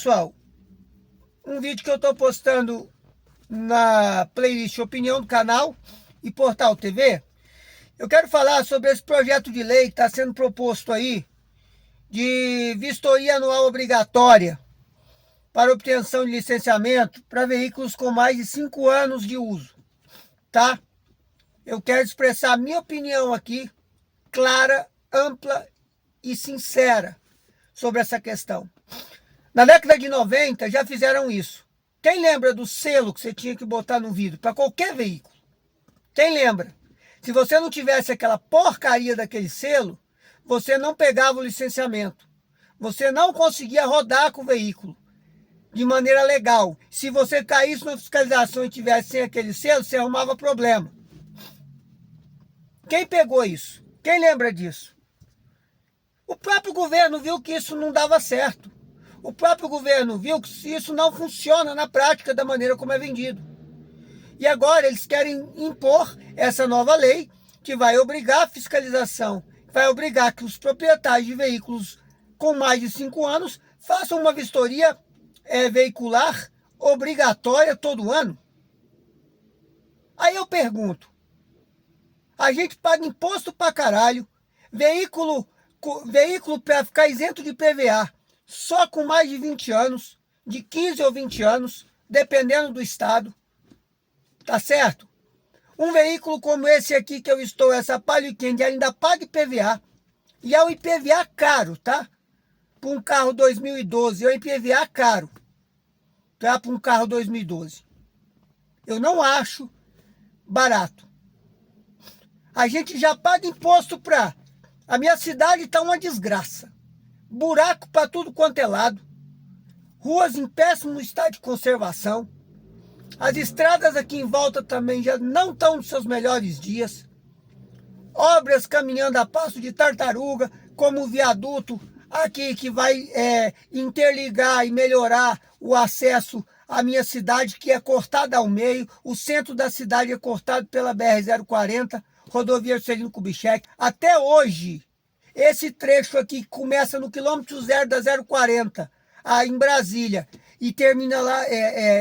pessoal, um vídeo que eu estou postando na playlist Opinião do canal e Portal TV. Eu quero falar sobre esse projeto de lei que está sendo proposto aí de vistoria anual obrigatória para obtenção de licenciamento para veículos com mais de 5 anos de uso, tá? Eu quero expressar a minha opinião aqui, clara, ampla e sincera sobre essa questão. Na década de 90 já fizeram isso. Quem lembra do selo que você tinha que botar no vidro para qualquer veículo? Quem lembra? Se você não tivesse aquela porcaria daquele selo, você não pegava o licenciamento. Você não conseguia rodar com o veículo de maneira legal. Se você caísse na fiscalização e tivesse sem aquele selo, você arrumava problema. Quem pegou isso? Quem lembra disso? O próprio governo viu que isso não dava certo. O próprio governo viu que isso não funciona na prática da maneira como é vendido. E agora eles querem impor essa nova lei que vai obrigar a fiscalização, vai obrigar que os proprietários de veículos com mais de 5 anos façam uma vistoria veicular obrigatória todo ano. Aí eu pergunto, a gente paga imposto pra caralho, veículo para ficar isento de PVA, só com mais de 20 anos, de 15 ou 20 anos, dependendo do estado, tá certo? Um veículo como esse aqui que eu estou, essa Palio Candy, ainda paga IPVA, e é um IPVA caro, tá? Para um carro 2012, é um IPVA caro, tá? Para um carro 2012. Eu não acho barato. A gente já paga imposto para... A minha cidade está uma desgraça. Buraco para tudo quanto é lado. Ruas em péssimo estado de conservação. As estradas aqui em volta também já não estão nos seus melhores dias. Obras caminhando a passo de tartaruga, como o viaduto aqui que vai interligar e melhorar o acesso à minha cidade, que é cortada ao meio. O centro da cidade é cortado pela BR-040, rodovia Juscelino Kubitschek. Até hoje, esse trecho aqui começa no quilômetro 0 da 040, em Brasília, e termina lá,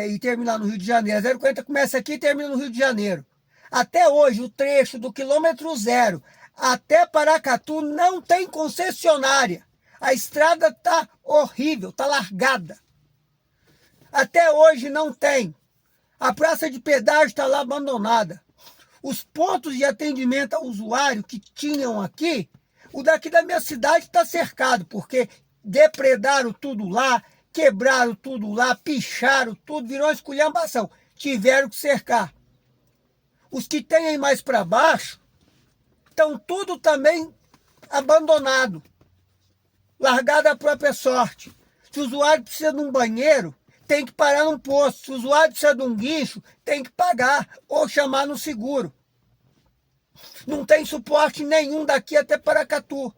e termina no Rio de Janeiro. A 040 começa aqui e termina no Rio de Janeiro. Até hoje, o trecho do quilômetro 0 até Paracatu não tem concessionária. A estrada está horrível, está largada. Até hoje não tem. A praça de pedágio está lá abandonada. Os pontos de atendimento ao usuário que tinham aqui, o daqui da minha cidade está cercado, porque depredaram tudo lá, quebraram tudo lá, picharam tudo, virou uma esculhambação. Tiveram que cercar. Os que tem aí mais para baixo, estão tudo também abandonado, largado à própria sorte. Se o usuário precisa de um banheiro, tem que parar num posto. Se o usuário precisa de um guincho, tem que pagar ou chamar no seguro. Não tem suporte nenhum daqui até Paracatu.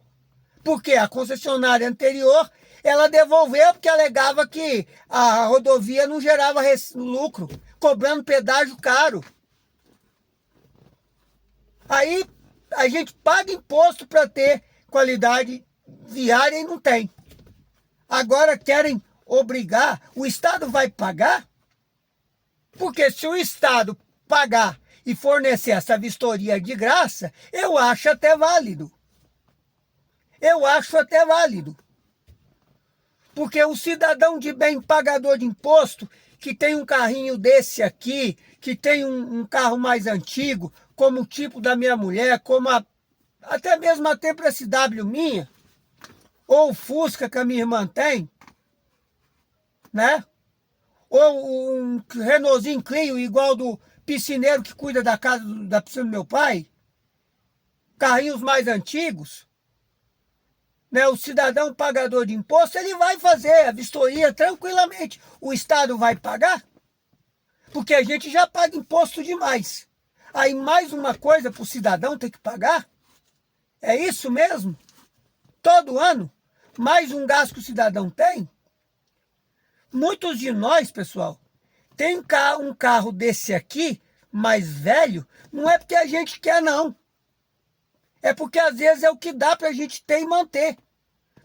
Porque a concessionária anterior, ela devolveu porque alegava que a rodovia não gerava lucro, cobrando pedágio caro. Aí a gente paga imposto para ter qualidade viária e não tem. Agora querem obrigar, o Estado vai pagar? Porque se o Estado pagar e fornecer essa vistoria de graça, eu acho até válido. Eu acho até válido. Porque o cidadão de bem pagador de imposto, que tem um carrinho desse aqui, que tem um carro mais antigo, como o tipo da minha mulher, como até mesmo a Tempra SW minha, ou o Fusca que a minha irmã tem, né? Ou um Renaultzinho Clio igual do piscineiro que cuida da casa da piscina do meu pai, carrinhos mais antigos, né? O cidadão pagador de imposto, ele vai fazer a vistoria tranquilamente. O Estado vai pagar? Porque a gente já paga imposto demais. Aí mais uma coisa para o cidadão ter que pagar? É isso mesmo? Todo ano? Mais um gasto que o cidadão tem? Muitos de nós, pessoal, tem um carro desse aqui, mais velho, não é porque a gente quer, não. É porque às vezes é o que dá para a gente ter e manter.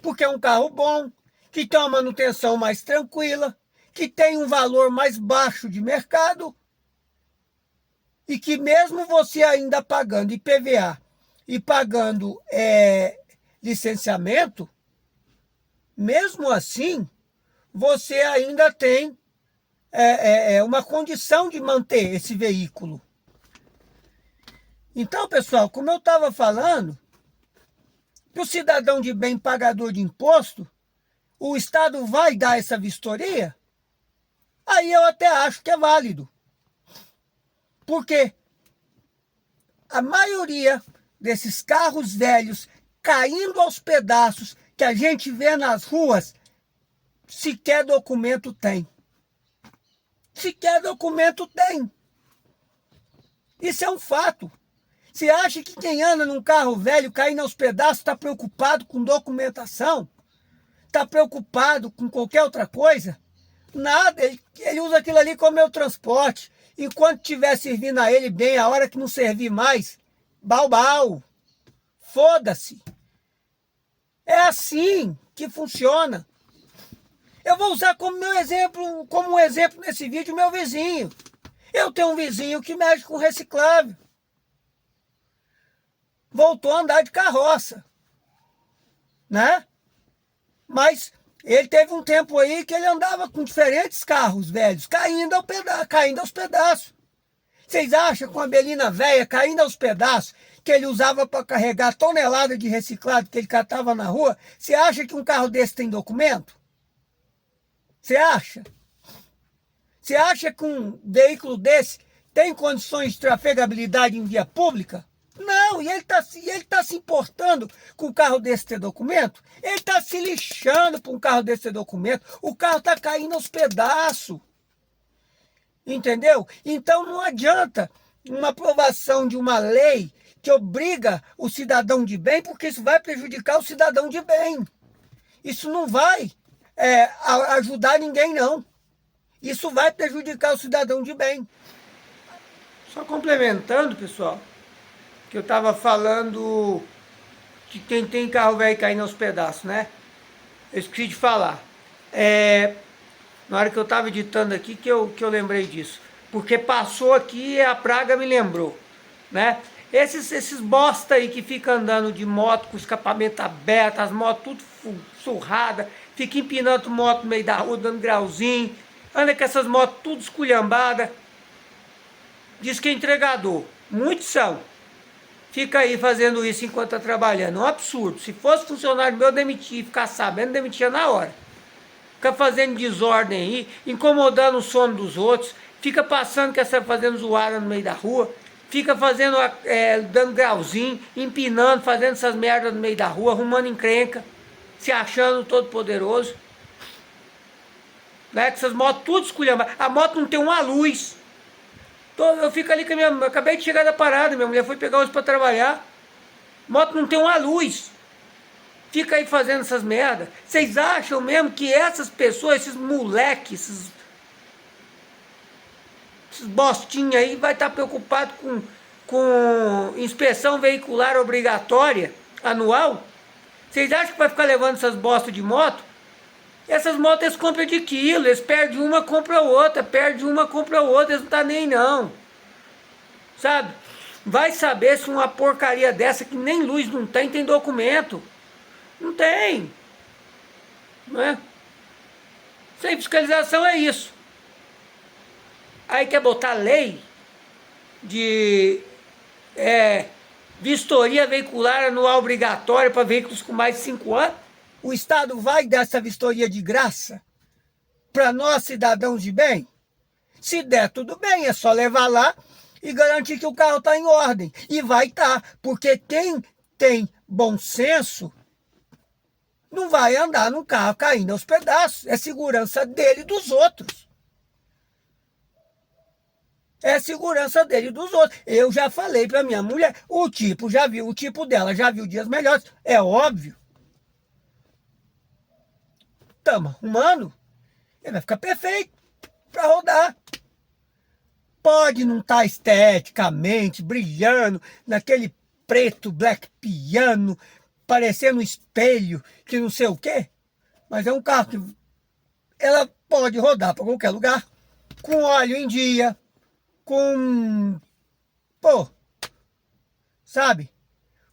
Porque é um carro bom, que tem uma manutenção mais tranquila, que tem um valor mais baixo de mercado e que mesmo você ainda pagando IPVA e pagando licenciamento, mesmo assim, você ainda tem uma condição de manter esse veículo. Então, pessoal, como eu estava falando, para o cidadão de bem pagador de imposto, o Estado vai dar essa vistoria? Aí eu até acho que é válido. Porque a maioria desses carros velhos caindo aos pedaços que a gente vê nas ruas, sequer documento tem. Sequer documento tem. Isso é um fato. Você acha que quem anda num carro velho caindo aos pedaços está preocupado com documentação? Está preocupado com qualquer outra coisa? Nada, ele usa aquilo ali como meu transporte. Enquanto estiver servindo a ele bem, a hora que não servir mais, bau. Foda-se. É assim que funciona. Eu vou usar como um exemplo nesse vídeo, meu vizinho. Eu tenho um vizinho que mexe com reciclável. Voltou a andar de carroça, né? Mas ele teve um tempo aí que ele andava com diferentes carros velhos, caindo aos pedaços. Vocês acham que uma Belina velha caindo aos pedaços, que ele usava para carregar tonelada de reciclado que ele catava na rua, você acha que um carro desse tem documento? Você acha? Você acha que um veículo desse tem condições de trafegabilidade em via pública? Não, e ele tá se importando com um carro desse ter documento? Ele está se lixando para um carro desse ter documento. O carro está caindo aos pedaços. Entendeu? Então não adianta uma aprovação de uma lei que obriga o cidadão de bem, porque isso vai prejudicar o cidadão de bem. Isso não vai ajudar ninguém, não. Isso vai prejudicar o cidadão de bem. Só complementando, pessoal, que eu estava falando de quem tem carro velho caindo aos pedaços, né? Eu esqueci de falar. Na hora que eu estava editando aqui que eu lembrei disso. Porque passou aqui e a praga me lembrou, né? Esses bosta aí que fica andando de moto com escapamento aberto, as motos tudo surrada, fica empinando moto no meio da rua, dando grauzinho, anda com essas motos tudo esculhambadas. Diz que é entregador. Muitos são. Fica aí fazendo isso enquanto está trabalhando. É um absurdo. Se fosse funcionário meu, demitir, ficar sabendo, demitia na hora. Fica fazendo desordem aí, incomodando o sono dos outros, fica passando que está fazendo zoada no meio da rua, fica fazendo, dando grauzinho, empinando, fazendo essas merdas no meio da rua, arrumando encrenca, se achando todo poderoso. Né? Com essas motos tudo esculhambadas. A moto não tem uma luz. Eu fico ali com a minha... Eu acabei de chegar da parada, minha mulher foi pegar hoje para trabalhar. Moto não tem uma luz. Fica aí fazendo essas merdas. Vocês acham mesmo que essas pessoas, esses moleques, esses bostinhos aí, vai estar preocupado com inspeção veicular obrigatória anual? Vocês acham que vai ficar levando essas bostas de moto? Essas motos eles compram de quilo, eles perdem uma, compram outra, perdem uma, compram outra, eles não estão nem aí não. Sabe? Vai saber se uma porcaria dessa que nem luz não tem documento. Não tem. Não é? Sem fiscalização é isso. Aí quer botar lei de vistoria veicular anual obrigatória para veículos com mais de 5 anos? O Estado vai dar essa vistoria de graça para nós, cidadãos de bem? Se der, tudo bem, é só levar lá e garantir que o carro está em ordem. E vai estar, porque quem tem bom senso não vai andar num carro caindo aos pedaços. É segurança dele e dos outros. É segurança dele e dos outros. Eu já falei para minha mulher, o tipo dela já viu dias melhores. É óbvio. Estamos arrumando. Ele vai ficar perfeito para rodar. Pode não estar esteticamente brilhando naquele preto black piano, parecendo um espelho, que não sei o quê. mas é um carro que ela pode rodar para qualquer lugar, com óleo em dia, com, pô, sabe?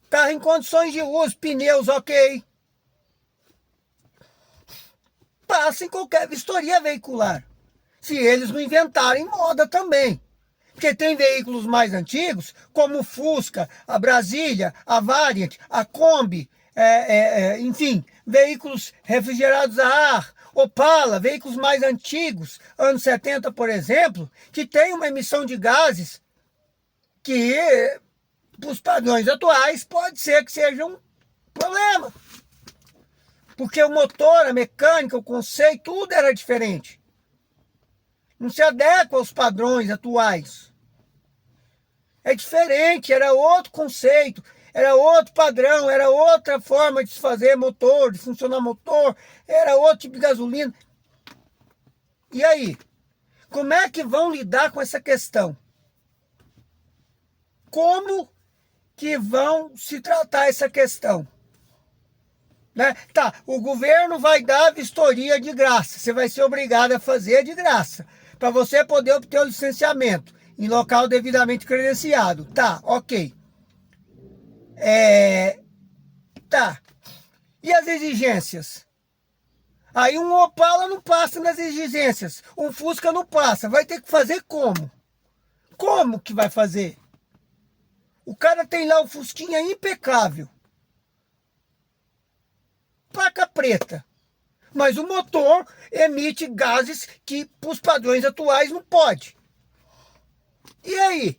Carro em condições de uso, pneus ok. Passa em qualquer vistoria veicular. Se eles não inventarem moda também. Porque tem veículos mais antigos, como o Fusca, a Brasília, a Variant, a Kombi, enfim, veículos refrigerados a ar, Opala, veículos mais antigos, anos 70, por exemplo, que tem uma emissão de gases que, para os padrões atuais, pode ser que seja um problema. Porque o motor, a mecânica, o conceito, tudo era diferente. Não se adequa aos padrões atuais. É diferente, era outro conceito, era outro padrão, era outra forma de se fazer motor, de funcionar motor, era outro tipo de gasolina. E aí? Como é que vão lidar com essa questão? Como que vão se tratar essa questão? Né? Tá, o governo vai dar vistoria de graça, você vai ser obrigado a fazer de graça, para você poder obter o licenciamento em local devidamente credenciado. Tá, ok. Tá. E as exigências? Aí um Opala não passa nas exigências, um Fusca não passa, vai ter que fazer como? Como que vai fazer? O cara tem lá o Fusquinha impecável, placa preta, mas o motor emite gases que, para os padrões atuais, não pode. E aí?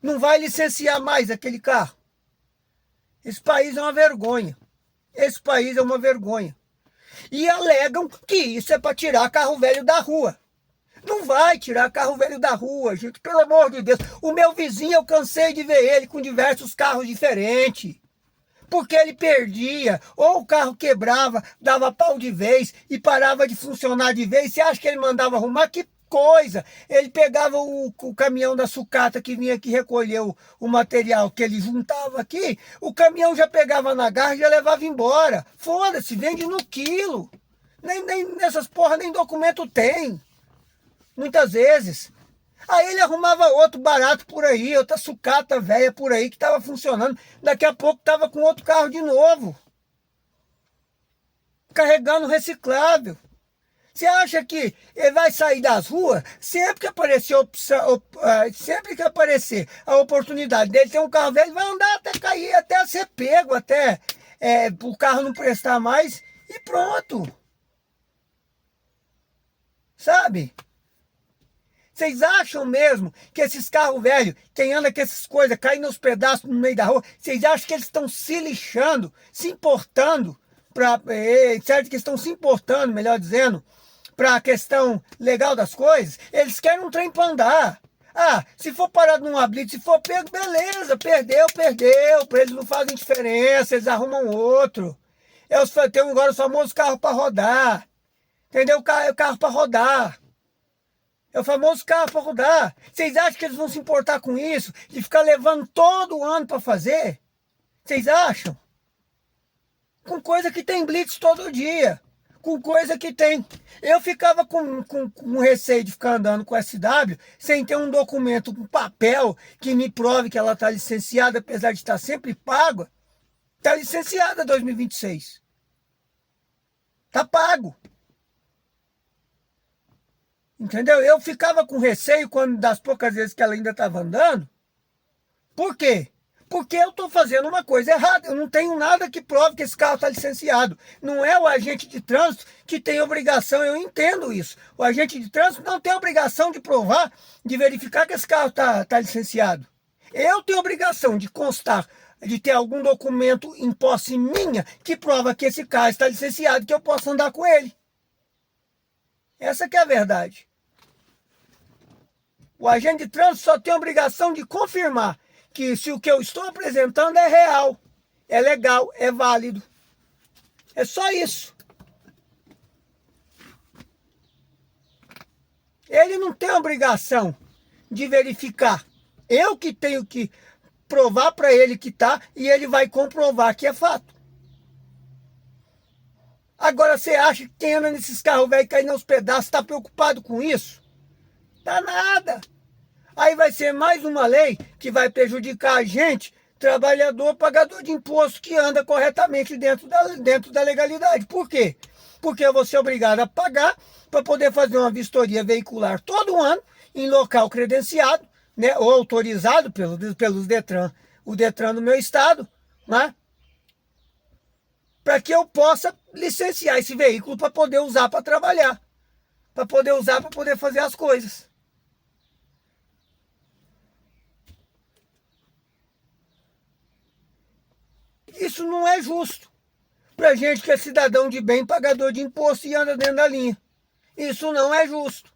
Não vai licenciar mais aquele carro? Esse país é uma vergonha. Esse país é uma vergonha. E alegam que isso é para tirar carro velho da rua. Não vai tirar carro velho da rua, gente, pelo amor de Deus. O meu vizinho, eu cansei de ver ele com diversos carros diferentes. Porque ele perdia, ou o carro quebrava, dava pau de vez e parava de funcionar de vez. Você acha que ele mandava arrumar? Que coisa! Ele pegava o caminhão da sucata que vinha aqui recolher o material que ele juntava aqui, o caminhão já pegava na garra e já levava embora. Foda-se, vende no quilo. Nem nessas porra nem documento tem. Muitas vezes. Aí ele arrumava outro barato por aí, outra sucata velha por aí que estava funcionando. Daqui a pouco estava com outro carro de novo. Carregando reciclável. Você acha que ele vai sair das ruas? Sempre que aparecer sempre que aparecer a oportunidade dele ter um carro velho, vai andar até cair, até ser pego, até o carro não prestar mais e pronto. Sabe? Vocês acham mesmo que esses carros velhos, quem anda com essas coisas, caindo nos pedaços no meio da rua, vocês acham que eles estão se lixando, se importando, certo? Que estão se importando, melhor dizendo, para a questão legal das coisas? Eles querem um trem para andar. Ah, se for parado numa blitz, se for pego, beleza, perdeu, para eles não fazem diferença, eles arrumam outro. Tem agora os famosos carros para rodar, entendeu? Carro para rodar. É o famoso carro para rodar. Vocês acham que eles vão se importar com isso? De ficar levando todo ano para fazer? Vocês acham? Com coisa que tem blitz todo dia. Com coisa que tem. Eu ficava com receio de ficar andando com SW sem ter um documento, um papel que me prove que ela está licenciada, apesar de estar sempre paga. Está licenciada 2026. Está pago. Entendeu? Eu ficava com receio das poucas vezes que ela ainda estava andando. Por quê? Porque eu estou fazendo uma coisa errada. Eu não tenho nada que prove que esse carro está licenciado. Não é o agente de trânsito que tem obrigação, eu entendo isso. O agente de trânsito não tem obrigação de provar, de verificar que esse carro está licenciado. Eu tenho obrigação de constar, de ter algum documento em posse minha que prova que esse carro está licenciado, que eu posso andar com ele. Essa que é a verdade. O agente de trânsito só tem a obrigação de confirmar que se o que eu estou apresentando é real, é legal, é válido. É só isso. Ele não tem a obrigação de verificar. Eu que tenho que provar para ele que está e ele vai comprovar que é fato. Agora você acha que quem anda nesses carros velhos caindo aos pedaços está preocupado com isso? Tá nada. Aí vai ser mais uma lei que vai prejudicar a gente, trabalhador, pagador de imposto, que anda corretamente dentro da legalidade. Por quê? Porque eu vou ser obrigado a pagar para poder fazer uma vistoria veicular todo ano em local credenciado, né, ou autorizado pelos Detran, o Detran do meu estado, né, para que eu possa licenciar esse veículo para poder usar para trabalhar, para poder usar para poder fazer as coisas. Isso não é justo para gente que é cidadão de bem, pagador de imposto e anda dentro da linha. Isso não é justo.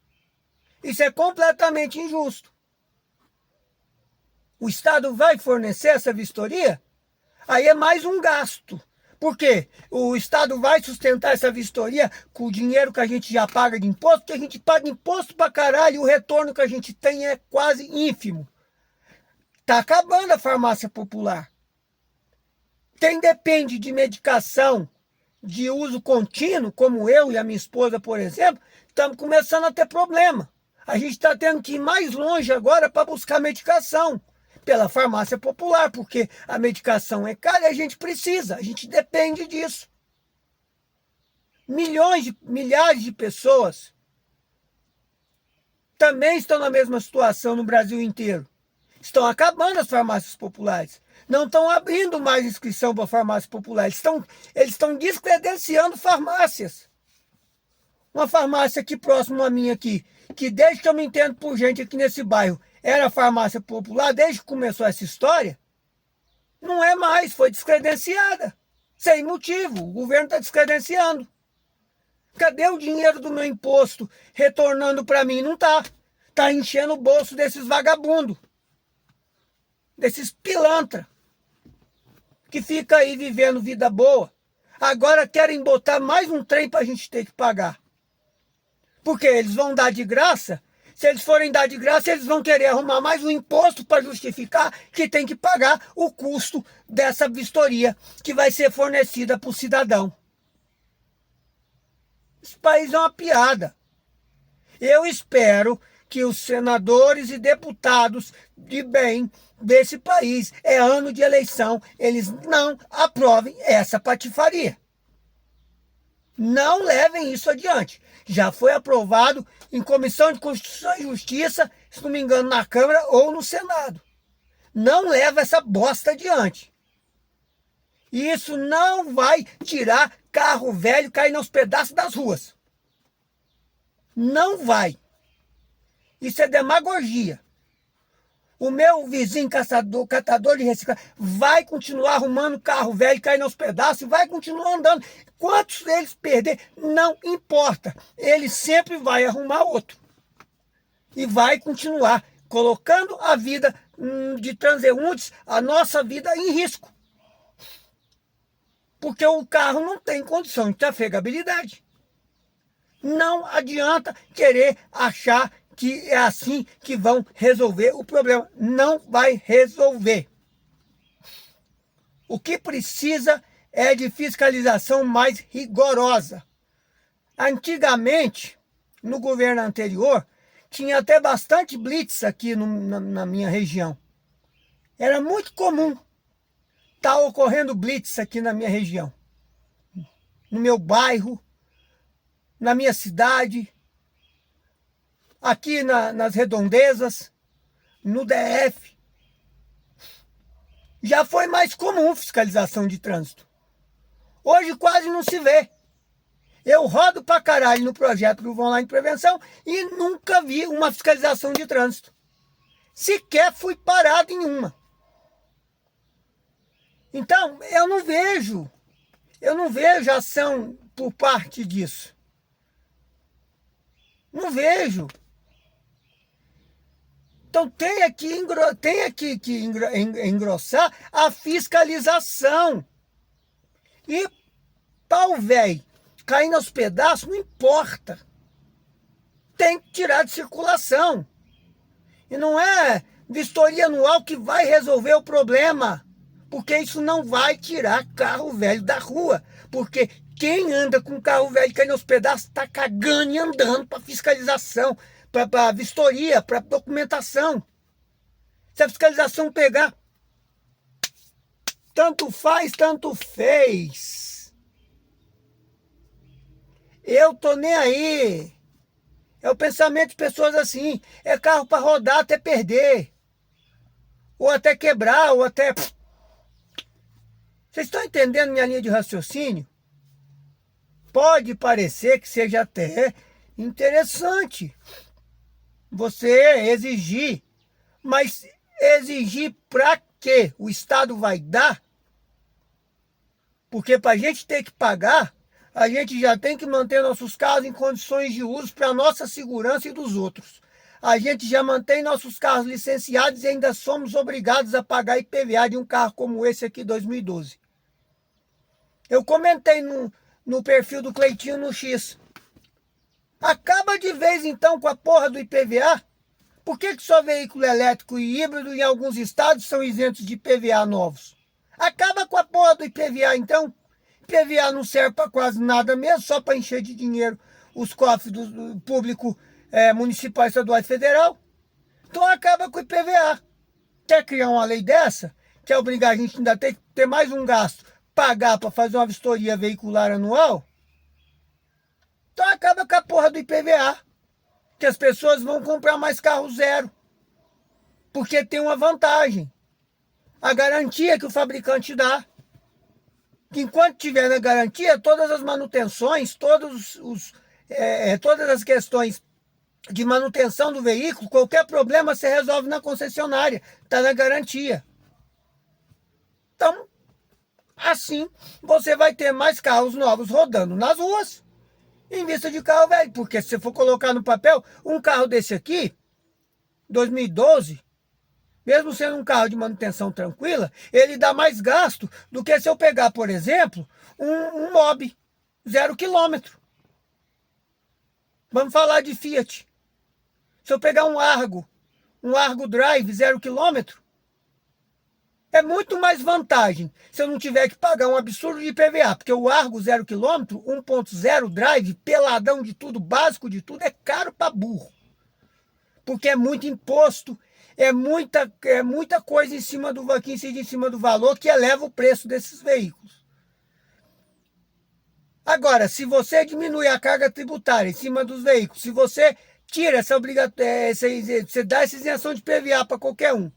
Isso é completamente injusto. O Estado vai fornecer essa vistoria? Aí é mais um gasto. Por quê? O Estado vai sustentar essa vistoria com o dinheiro que a gente já paga de imposto, porque a gente paga imposto pra caralho e o retorno que a gente tem é quase ínfimo. Tá acabando a farmácia popular. Quem depende de medicação de uso contínuo, como eu e a minha esposa, por exemplo, estamos começando a ter problema. A gente está tendo que ir mais longe agora para buscar medicação pela farmácia popular, porque a medicação é cara e a gente precisa, a gente depende disso. Milhares de pessoas também estão na mesma situação no Brasil inteiro. Estão acabando as farmácias populares. Não estão abrindo mais inscrição para farmácia popular. Eles estão descredenciando farmácias. Uma farmácia aqui próximo a minha aqui, que desde que eu me entendo por gente aqui nesse bairro, era farmácia popular, desde que começou essa história, não é mais, foi descredenciada. Sem motivo, o governo está descredenciando. Cadê o dinheiro do meu imposto retornando para mim? Não está. Está enchendo o bolso desses vagabundos, desses pilantra, que fica aí vivendo vida boa. Agora querem botar mais um trem para a gente ter que pagar. Porque eles vão dar de graça. Se eles forem dar de graça, eles vão querer arrumar mais um imposto para justificar que tem que pagar o custo dessa vistoria que vai ser fornecida para o cidadão. Esse país é uma piada. Eu espero que os senadores e deputados de bem desse país, é ano de eleição, eles não aprovem essa patifaria. Não levem isso adiante. Já foi aprovado em Comissão de Constituição e Justiça, se não me engano, na Câmara ou no Senado. Não leva essa bosta adiante. Isso não vai tirar carro velho caindo aos pedaços das ruas. Não vai. Isso é demagogia. O meu vizinho catador de reciclagem vai continuar arrumando carro velho caindo aos pedaços e vai continuar andando. Quantos deles perder, não importa. Ele sempre vai arrumar outro. E vai continuar colocando a vida de transeuntes, a nossa vida em risco. Porque o carro não tem condição de trafegabilidade. Não adianta querer achar que é assim que vão resolver o problema. Não vai resolver. O que precisa é de fiscalização mais rigorosa. Antigamente, no governo anterior, tinha até bastante blitz aqui na minha região. Era muito comum estar ocorrendo blitz aqui na minha região. No meu bairro, na minha cidade, aqui nas redondezas, no DF. Já foi mais comum fiscalização de trânsito. Hoje quase não se vê. Eu rodo pra caralho no projeto do Vão Lá em Prevenção e nunca vi uma fiscalização de trânsito. Sequer fui parado em uma. Então, eu não vejo ação por parte disso. Não vejo. Então tem que engrossar a fiscalização. E pau velho caindo aos pedaços, não importa. Tem que tirar de circulação. E não é vistoria anual que vai resolver o problema. Porque isso não vai tirar carro velho da rua. Porque Quem anda com carro velho caindo aos pedaços está cagando e andando para fiscalização, para vistoria, para documentação. Se a fiscalização pegar, tanto faz, tanto fez. Eu tô nem aí. É o pensamento de pessoas assim. É carro para rodar até perder. Ou até quebrar, ou até... Vocês estão entendendo minha linha de raciocínio? Pode parecer que seja até interessante você exigir, mas exigir para quê? O Estado vai dar? Porque para a gente ter que pagar, a gente já tem que manter nossos carros em condições de uso para a nossa segurança e dos outros. A gente já mantém nossos carros licenciados e ainda somos obrigados a pagar IPVA de um carro como esse aqui, 2012. Eu comentei no perfil do Cleitinho no X. Acaba de vez então com a porra do IPVA. Por que só veículo elétrico e híbrido em alguns estados são isentos de IPVA novos? Acaba com a porra do IPVA então. IPVA não serve para quase nada mesmo, só para encher de dinheiro os cofres do público municipal, estadual e federal. Então acaba com o IPVA. Quer criar uma lei dessa? Quer obrigar a gente ainda a ter mais um gasto, pagar para fazer uma vistoria veicular anual? Então acaba com a porra do IPVA. Que as pessoas vão comprar mais carro zero. Porque tem uma vantagem. A garantia que o fabricante dá. Que enquanto tiver na garantia, todas as manutenções, todas as questões de manutenção do veículo, qualquer problema se resolve na concessionária. Está na garantia. Então, assim, você vai ter mais carros novos rodando nas ruas, em vista de carro velho. Porque se você for colocar no papel, um carro desse aqui, 2012, mesmo sendo um carro de manutenção tranquila, ele dá mais gasto do que se eu pegar, por exemplo, um Mobi 0 km. Vamos falar de Fiat. Se eu pegar um Argo Drive 0 km, é muito mais vantagem se eu não tiver que pagar um absurdo de IPVA, porque o Argo 0 km, 1.0 Drive, peladão de tudo, básico de tudo, é caro para burro. Porque é muito imposto, é muita coisa em cima que incide em cima do valor que eleva o preço desses veículos. Agora, se você diminui a carga tributária em cima dos veículos, se você tira você dá essa isenção de IPVA para qualquer um,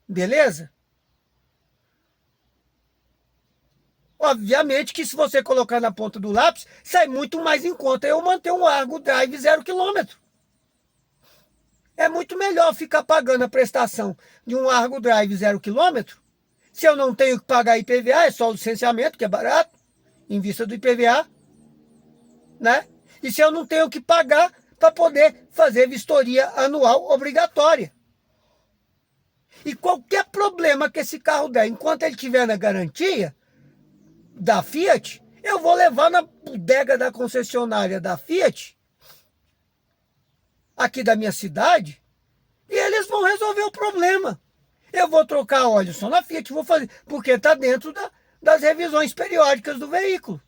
beleza? Obviamente que se você colocar na ponta do lápis, sai muito mais em conta eu manter um Argo Drive 0 km. É muito melhor ficar pagando a prestação de um Argo Drive 0 km. Se eu não tenho que pagar IPVA, é só o licenciamento, que é barato, em vista do IPVA, né? E se eu não tenho que pagar para poder fazer vistoria anual obrigatória. E qualquer problema que esse carro der, enquanto ele estiver na garantia da Fiat, eu vou levar na bodega da concessionária da Fiat, aqui da minha cidade, e eles vão resolver o problema. Eu vou trocar óleo só na Fiat, vou fazer, porque está dentro das revisões periódicas do veículo.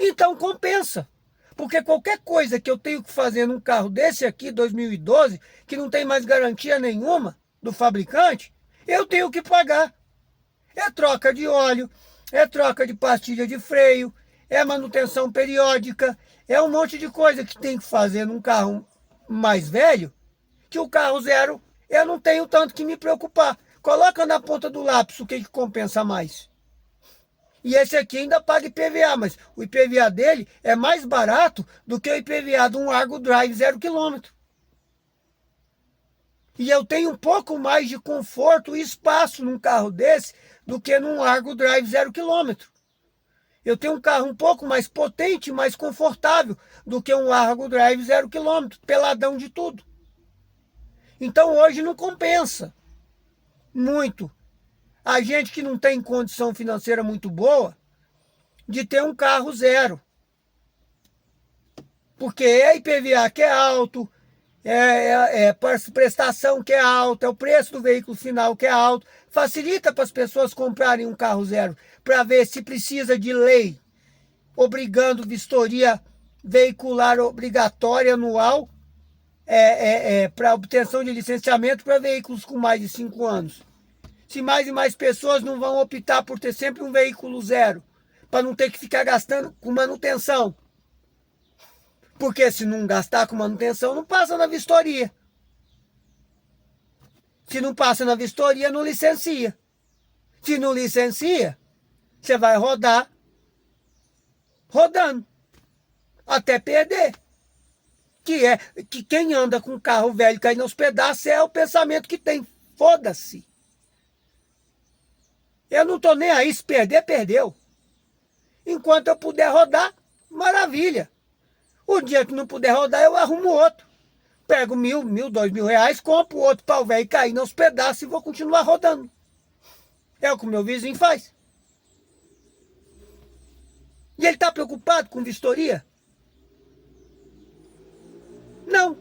Então compensa. Porque qualquer coisa que eu tenho que fazer num carro desse aqui, 2012, que não tem mais garantia nenhuma do fabricante, eu tenho que pagar. É troca de óleo, é troca de pastilha de freio, é manutenção periódica, é um monte de coisa que tem que fazer num carro mais velho, que o carro zero eu não tenho tanto que me preocupar. Coloca na ponta do lápis o que compensa mais. E esse aqui ainda paga IPVA, mas o IPVA dele é mais barato do que o IPVA de um Argo Drive 0 km. E eu tenho um pouco mais de conforto e espaço num carro desse do que num Argo Drive 0 km. Eu tenho um carro um pouco mais potente, mais confortável do que um Argo Drive 0 km, peladão de tudo. Então hoje não compensa muito a gente que não tem condição financeira muito boa de ter um carro zero. Porque é IPVA que é alto, prestação que é alta, é o preço do veículo final que é alto. Facilita para as pessoas comprarem um carro zero para ver se precisa de lei obrigando vistoria veicular obrigatória anual para obtenção de licenciamento para veículos com mais de 5 anos. Se mais e mais pessoas não vão optar por ter sempre um veículo zero, para não ter que ficar gastando com manutenção. Porque se não gastar com manutenção, não passa na vistoria. Se não passa na vistoria, não licencia. Se não licencia, você vai rodar rodando até perder. Que quem anda com carro velho caindo aos pedaços é o pensamento que tem. Foda-se. Eu não tô nem aí, se perder, perdeu. Enquanto eu puder rodar, maravilha. O dia que não puder rodar, eu arrumo outro. Pego 1.000, 2.000 reais, compro outro pau velho caindo aos pedaços e vou continuar rodando. É o que o meu vizinho faz. E ele tá preocupado com vistoria? Não.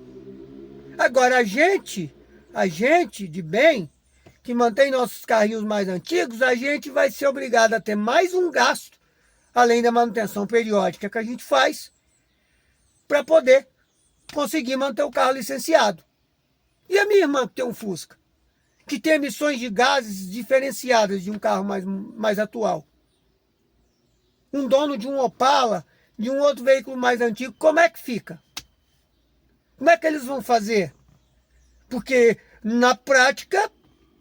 Agora a gente de bem, que mantém nossos carrinhos mais antigos, a gente vai ser obrigado a ter mais um gasto, além da manutenção periódica que a gente faz, para poder conseguir manter o carro licenciado. E a minha irmã que tem um Fusca, que tem emissões de gases diferenciadas de um carro mais atual. Um dono de um Opala, de um outro veículo mais antigo, como é que fica? Como é que eles vão fazer? Porque, na prática,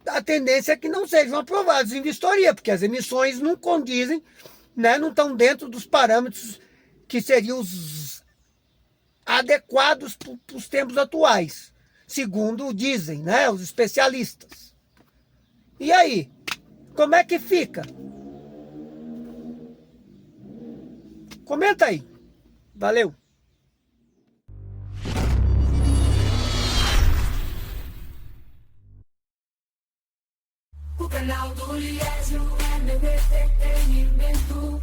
a tendência é que não sejam aprovados em vistoria, porque as emissões não condizem, né, não estão dentro dos parâmetros que seriam os adequados para os tempos atuais, segundo dizem, né, os especialistas. E aí, como é que fica? Comenta aí. Valeu. O canal do Liésio é meu entretenimento.